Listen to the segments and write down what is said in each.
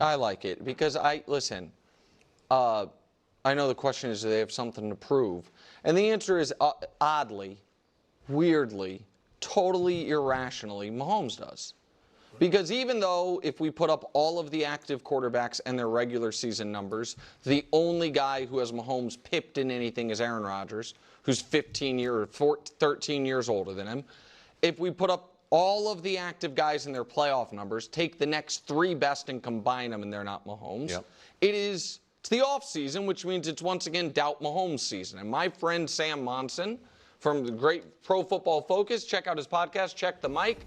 I like it because listen, I know the question is, do they have something to prove? And the answer is, oddly, weirdly, totally irrationally, Mahomes does. Because even though if we put up all of the active quarterbacks and their regular season numbers, the only guy who has Mahomes pipped in anything is Aaron Rodgers, who's 13 years older than him. If we put up all of the active guys in their playoff numbers, take the next 3 best and combine them, and they're not Mahomes. Yep. It's the off season, which means it's once again doubt Mahomes season. And my friend Sam Monson from the great Pro Football Focus, check out his podcast, Check the Mic,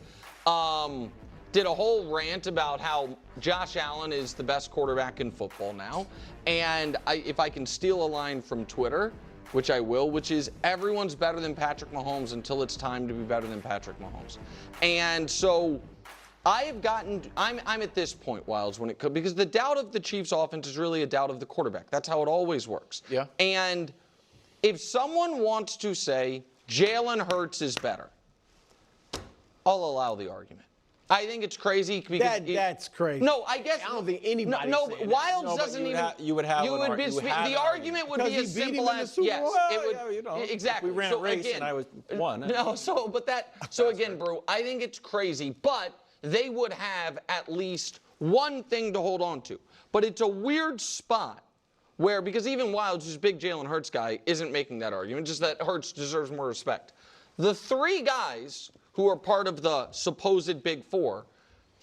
did a whole rant about how Josh Allen is the best quarterback in football now. And if I can steal a line from Twitter, which I will, which is everyone's better than Patrick Mahomes until it's time to be better than Patrick Mahomes. And so I'm at this point, Wilds, when it comes, because the doubt of the Chiefs offense is really a doubt of the quarterback. That's how it always works. Yeah. And if someone wants to say Jalen Hurts is better, I'll allow the argument. I think it's crazy because that's crazy. No, I guess I don't think anybody. No, Wilds doesn't even. The argument would be as simple as yes, it would. Exactly. We ran a race and I was won. No, so again, bro, I think it's crazy, but they would have at least one thing to hold on to. But it's a weird spot where, because even Wilds, who's a big Jalen Hurts guy, isn't making that argument, just that Hurts deserves more respect. The 3 guys who are part of the supposed Big Four,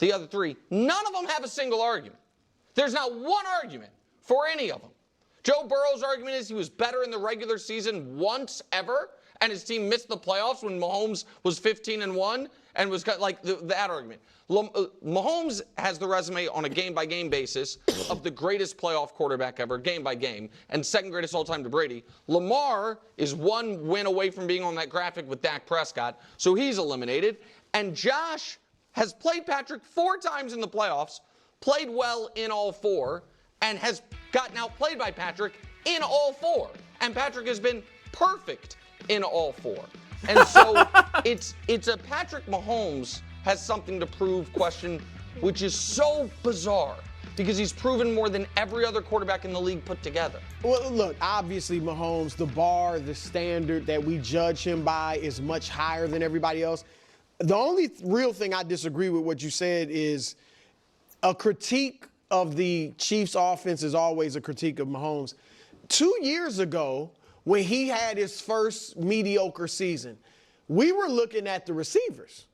the other 3, none of them have a single argument. There's not one argument for any of them. Joe Burrow's argument is he was better in the regular season once ever, and his team missed the playoffs when Mahomes was 15-1, and was like that argument. Mahomes has the resume on a game-by-game basis of the greatest playoff quarterback ever, game by game, and second greatest all-time to Brady. Lamar is 1 win away from being on that graphic with Dak Prescott, so he's eliminated. And Josh has played Patrick 4 times in the playoffs, played well in all 4, and has gotten outplayed by Patrick in all 4. And Patrick has been perfect in all 4. And so it's a Patrick Mahomes has something to prove question, which is so bizarre because he's proven more than every other quarterback in the league put together. Well, look, obviously Mahomes, the bar, the standard that we judge him by is much higher than everybody else. The only real thing I disagree with what you said is a critique of the Chiefs' offense is always a critique of Mahomes. 2 years ago, when he had his first mediocre season, we were looking at the receivers.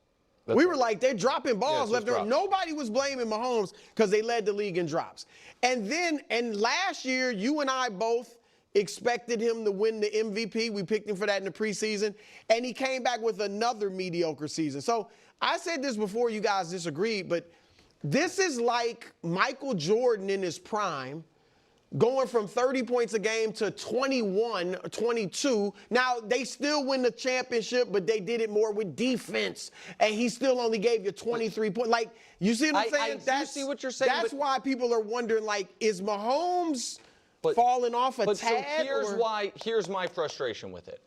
We were like, they're dropping balls left and right. Nobody was blaming Mahomes because they led the league in drops. And last year, you and I both expected him to win the MVP. We picked him for that in the preseason. And he came back with another mediocre season. So I said this before you guys disagreed, but this is like Michael Jordan in his prime, going from 30 points a game to 21, 22. Now, they still win the championship, but they did it more with defense. And he still only gave you 23 points. Like, you see what I'm saying? I see what you're saying. That's why people are wondering, like, is Mahomes falling off a tad? So here's my frustration with it.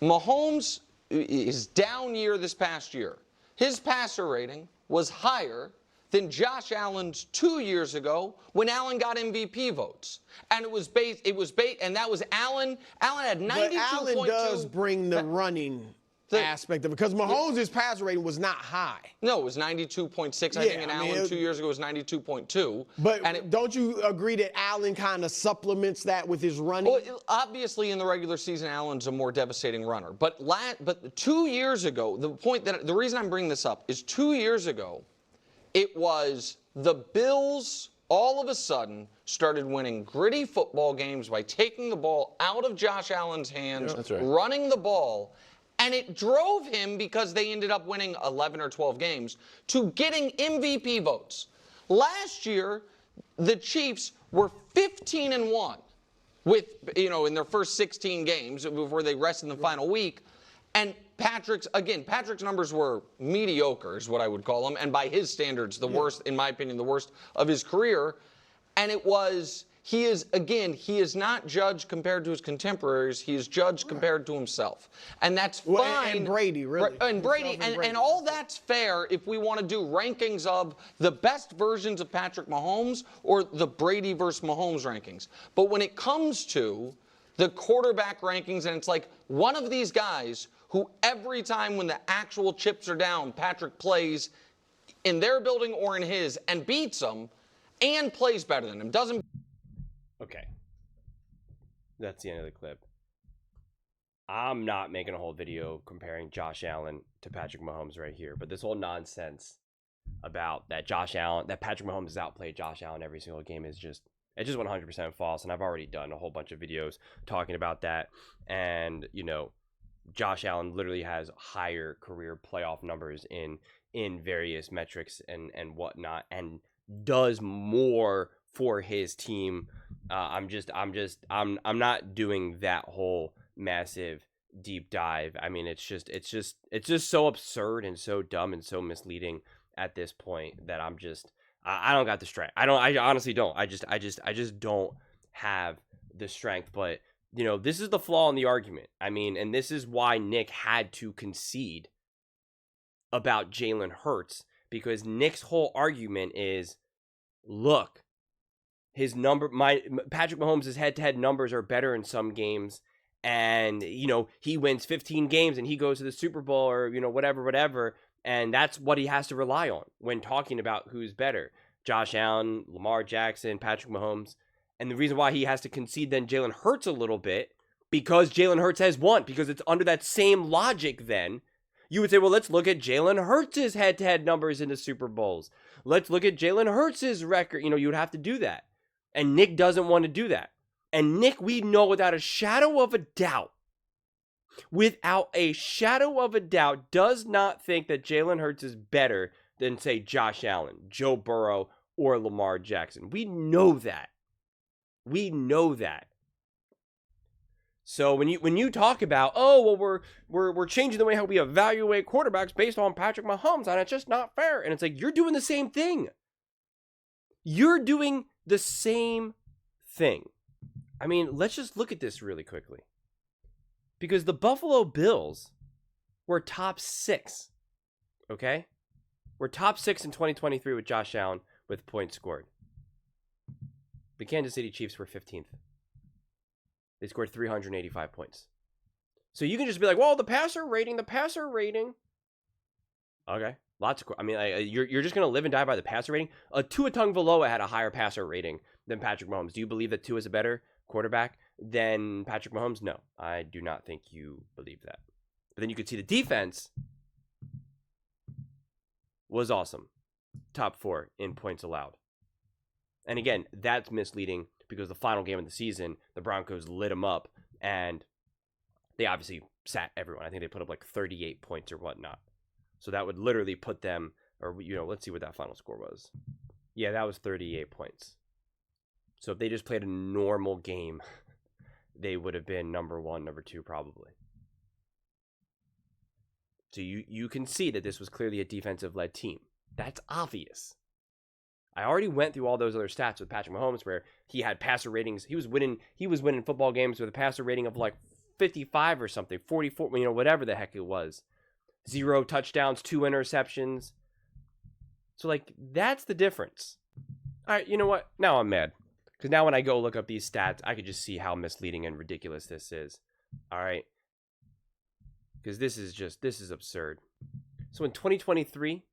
Mahomes, his down year this past year, his passer rating was higher than Josh Allen's 2 years ago when Allen got MVP votes. And and that was Allen. Allen had 92.2. But Allen does bring the running aspect of it, because Mahomes' passer rating was not high. No, it was 92.6. I think, and Allen 2 years ago was 92.2. But don't you agree that Allen kind of supplements that with his running? Well, obviously, in the regular season, Allen's a more devastating runner. But 2 years ago, the reason I'm bringing this up is 2 years ago, it was the Bills all of a sudden started winning gritty football games by taking the ball out of Josh Allen's hands, running the ball, and it drove him, because they ended up winning 11 or 12 games, to getting MVP votes. Last year, the Chiefs were 15-1 with, in their first 16 games before they rested in the final week. And Patrick's numbers were mediocre, is what I would call them, and by his standards, the worst, in my opinion, the worst of his career. And it was He is not judged compared to his contemporaries. He is judged compared to himself. And that's fine. And Brady, really. And Brady, and all that's fair if we want to do rankings of the best versions of Patrick Mahomes or the Brady versus Mahomes rankings. But when it comes to the quarterback rankings, and it's like one of these guys who every time when the actual chips are down, Patrick plays in their building or in his and beats them and plays better than him. Doesn't. Okay. That's the end of the clip. I'm not making a whole video comparing Josh Allen to Patrick Mahomes right here, but this whole nonsense about that Patrick Mahomes has outplayed Josh Allen every single game is just 100% false, and I've already done a whole bunch of videos talking about that. And, you know, Josh Allen literally has higher career playoff numbers in various metrics and whatnot, and does more for his team. I'm not doing that whole massive deep dive. I mean, it's just so absurd and so dumb and so misleading at this point that I don't got the strength. I honestly don't. I just don't have the strength. But, you know, this is the flaw in the argument. I mean, and this is why Nick had to concede about Jalen Hurts, because Nick's whole argument is, look, Patrick Mahomes' head-to-head numbers are better in some games, and, you know, he wins 15 games and he goes to the Super Bowl, or, you know, whatever, and that's what he has to rely on when talking about who's better. Josh Allen, Lamar Jackson, Patrick Mahomes. And the reason why he has to concede then Jalen Hurts a little bit, because Jalen Hurts has won, because it's under that same logic then. You would say, well, let's look at Jalen Hurts' head-to-head numbers in the Super Bowls. Let's look at Jalen Hurts' record. You know, you would have to do that. And Nick doesn't want to do that. And Nick, we know without a shadow of a doubt, does not think that Jalen Hurts is better than, say, Josh Allen, Joe Burrow, or Lamar Jackson. We know that. So when you talk about, oh, well, we're changing the way how we evaluate quarterbacks based on Patrick Mahomes, and it's just not fair. And it's like, you're doing the same thing. I mean, let's just look at this really quickly. Because the Buffalo Bills were top 6. Okay? We're top 6 in 2023 with Josh Allen with points scored. The Kansas City Chiefs were 15th. They scored 385 points. So you can just be like, well, the passer rating. Okay. You're just going to live and die by the passer rating? Tua Tagovailoa had a higher passer rating than Patrick Mahomes. Do you believe that Tua is a better quarterback than Patrick Mahomes? No, I do not think you believe that. But then you could see the defense was awesome. Top 4 in points allowed. And again, that's misleading because the final game of the season, the Broncos lit them up, and they obviously sat everyone. I think they put up like 38 points or whatnot. So that would literally put them, or, you know, let's see what that final score was. Yeah, that was 38 points. So if they just played a normal game, they would have been number 1, number 2 probably. So you can see that this was clearly a defensive-led team. That's obvious. I already went through all those other stats with Patrick Mahomes where he had passer ratings. He was winning football games with a passer rating of like 55 or something, 44, you know, whatever the heck it was. 0 touchdowns, 2 interceptions. So, like, that's the difference. All right, you know what? Now I'm mad. Because now when I go look up these stats, I could just see how misleading and ridiculous this is. All right? Because this is absurd. So in 2023,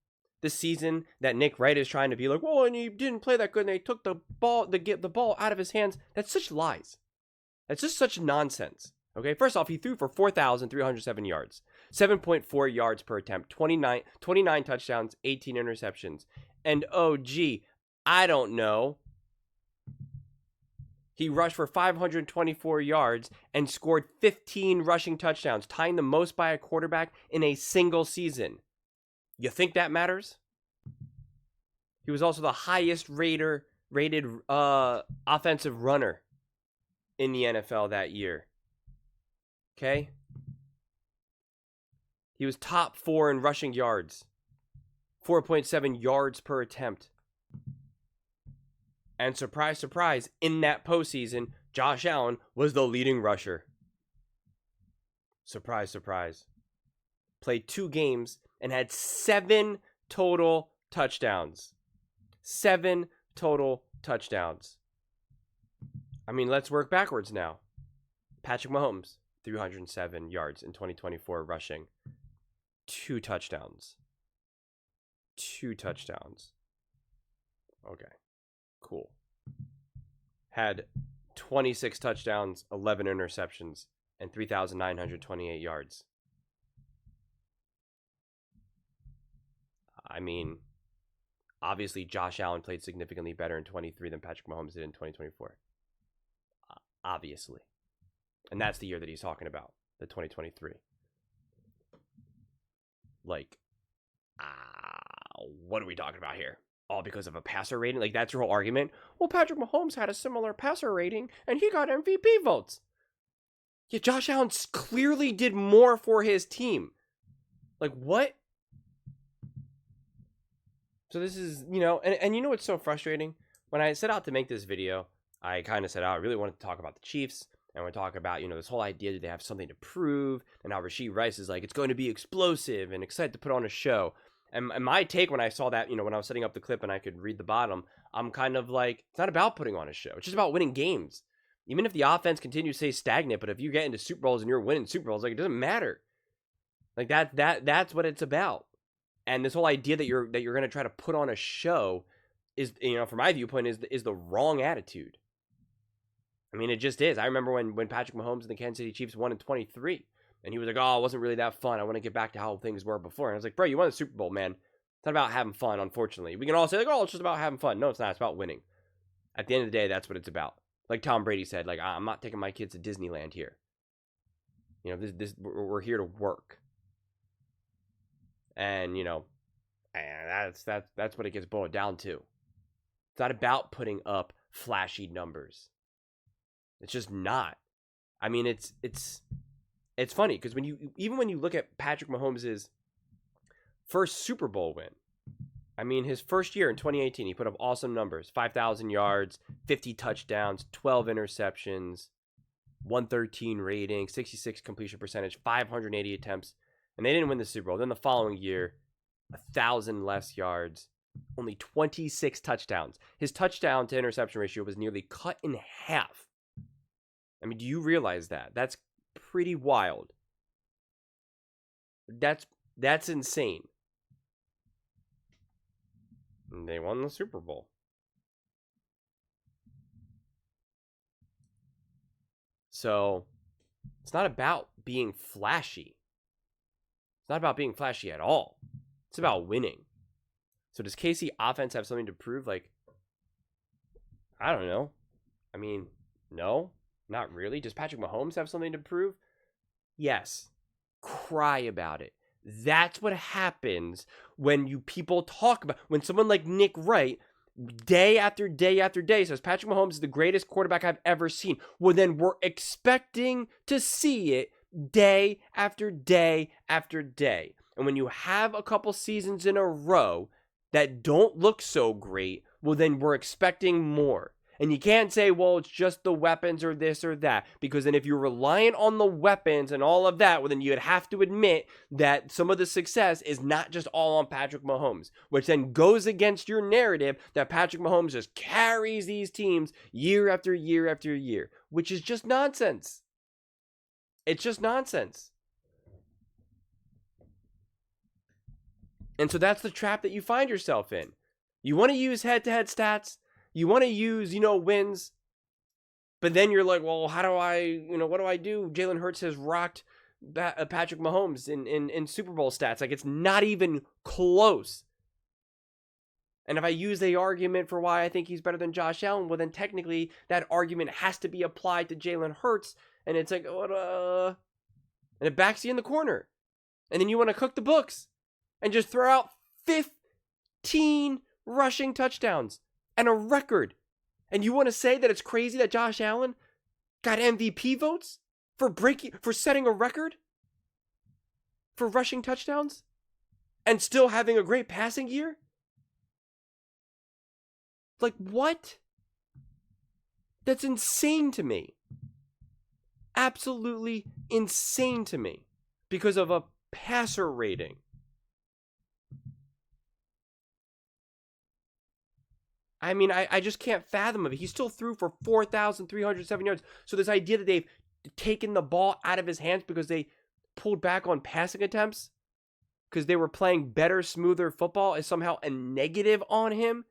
the season that Nick Wright is trying to be like, well, and he didn't play that good, and they took the ball out of his hands. That's such lies. That's just such nonsense. Okay, first off, he threw for 4,307 yards, 7.4 yards per attempt, 29 touchdowns, 18 interceptions. And oh, gee, I don't know. He rushed for 524 yards and scored 15 rushing touchdowns, tying the most by a quarterback in a single season. You think that matters? He was also the highest rated offensive runner in the NFL that year. Okay? He was top 4 in rushing yards. 4.7 yards per attempt. And surprise, surprise, in that postseason, Josh Allen was the leading rusher. Surprise, surprise. Played 2 games and had 7 total touchdowns. 7 total touchdowns. I mean, let's work backwards now. Patrick Mahomes, 307 yards in 2024 rushing. 2 touchdowns. 2 touchdowns. Okay, cool. Had 26 touchdowns, 11 interceptions, and 3,928 yards. I mean, obviously Josh Allen played significantly better in 23 than Patrick Mahomes did in 2024. Obviously. And that's the year that he's talking about, the 2023. Like, what are we talking about here? All because of a passer rating? Like, that's your whole argument? Well, Patrick Mahomes had a similar passer rating, and he got MVP votes. Yeah, Josh Allen clearly did more for his team. Like, what? So this is, you know, and you know what's so frustrating? When I set out to make this video, I kind of said, I really wanted to talk about the Chiefs, and we're talking about, you know, this whole idea that they have something to prove, and how Rashee Rice is like, it's going to be explosive and excited to put on a show. And my take when I saw that, you know, when I was setting up the clip and I could read the bottom, I'm kind of like, it's not about putting on a show. It's just about winning games. Even if the offense continues to stay stagnant, but if you get into Super Bowls and you're winning Super Bowls, like, it doesn't matter. Like, that's what it's about. And this whole idea that you're going to try to put on a show is, you know, from my viewpoint, is the wrong attitude. I mean, it just is. I remember when Patrick Mahomes and the Kansas City Chiefs won in 23, and he was like, oh, it wasn't really that fun. I want to get back to how things were before. And I was like, bro, you won the Super Bowl, man. It's not about having fun, unfortunately. We can all say, like, oh, it's just about having fun. No, it's not. It's about winning. At the end of the day, that's what it's about. Like Tom Brady said, like, I'm not taking my kids to Disneyland here. You know, we're here to work. And, you know, and that's what it gets boiled down to. It's not about putting up flashy numbers. It's just not. I mean, it's funny because when you look at Patrick Mahomes' first Super Bowl win, I mean, his first year in 2018, he put up awesome numbers: 5,000 yards, 50 touchdowns, 12 interceptions, 113 rating, 66 completion percentage, 580 attempts, and they didn't win the Super Bowl. Then the following year, 1,000 less yards, only 26 touchdowns. His touchdown to interception ratio was nearly cut in half. I mean, do you realize that? That's pretty wild. That's insane. And they won the Super Bowl. So, it's not about being flashy. It's not about being flashy at all. It's about winning. So does KC offense have something to prove? Like, I don't know. I mean, no, not really. Does Patrick Mahomes have something to prove? Yes. Cry about it. That's what happens when you people talk about, when someone like Nick Wright, day after day after day, says Patrick Mahomes is the greatest quarterback I've ever seen. Well, then we're expecting to see it day after day after day. And when you have a couple seasons in a row that don't look so great, well, then we're expecting more. And you can't say, well, it's just the weapons or this or that. Because then if you're reliant on the weapons and all of that, well, then you'd have to admit that some of the success is not just all on Patrick Mahomes. Which then goes against your narrative that Patrick Mahomes just carries these teams year after year after year. Which is just nonsense. It's just nonsense. And so that's the trap that you find yourself in. You want to use head-to-head stats. You want to use, wins. But then you're like, well, how do I, what do I do? Jalen Hurts has rocked Patrick Mahomes in Super Bowl stats. Like, it's not even close. And if I use the argument for why I think he's better than Josh Allen, well, then technically that argument has to be applied to Jalen Hurts. And it's like, and it backs you in the corner. And then you want to cook the books and just throw out 15 rushing touchdowns and a record. And you want to say that it's crazy that Josh Allen got MVP votes for setting a record for rushing touchdowns and still having a great passing year? Like, what? That's insane to me. Absolutely insane to me because of a passer rating. I mean, I just can't fathom it. He still threw for 4,307 yards. So this idea that they've taken the ball out of his hands because they pulled back on passing attempts because they were playing better, smoother football is somehow a negative on him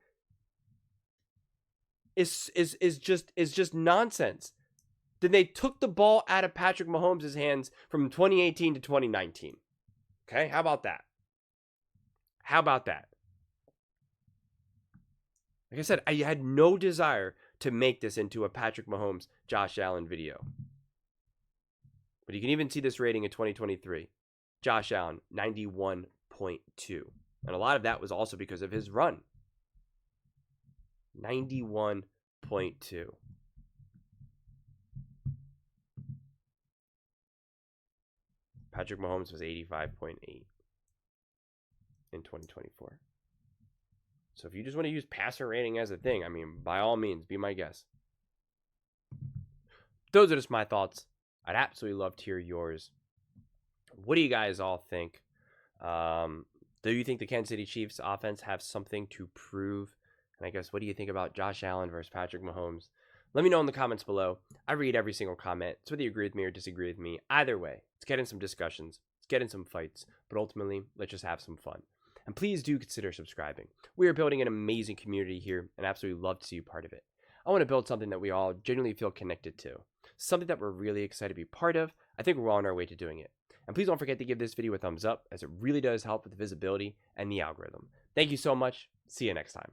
is just nonsense. Then they took the ball out of Patrick Mahomes' hands from 2018 to 2019. Okay, how about that? How about that? Like I said, I had no desire to make this into a Patrick Mahomes, Josh Allen video. But you can even see this rating in 2023. Josh Allen, 91.2. And a lot of that was also because of his run. 91.2. Patrick Mahomes was 85.8 in 2024. So if you just want to use passer rating as a thing, I mean, by all means, be my guest. Those are just my thoughts. I'd absolutely love to hear yours. What do you guys all think? Do you think the Kansas City Chiefs offense have something to prove? And I guess, what do you think about Josh Allen versus Patrick Mahomes? Let me know in the comments below. I read every single comment. So whether you agree with me or disagree with me, either way, let's get in some discussions. Let's get in some fights. But ultimately, let's just have some fun. And please do consider subscribing. We are building an amazing community here and absolutely love to see you part of it. I want to build something that we all genuinely feel connected to. Something that we're really excited to be part of. I think we're on our way to doing it. And please don't forget to give this video a thumbs up, as it really does help with the visibility and the algorithm. Thank you so much. See you next time.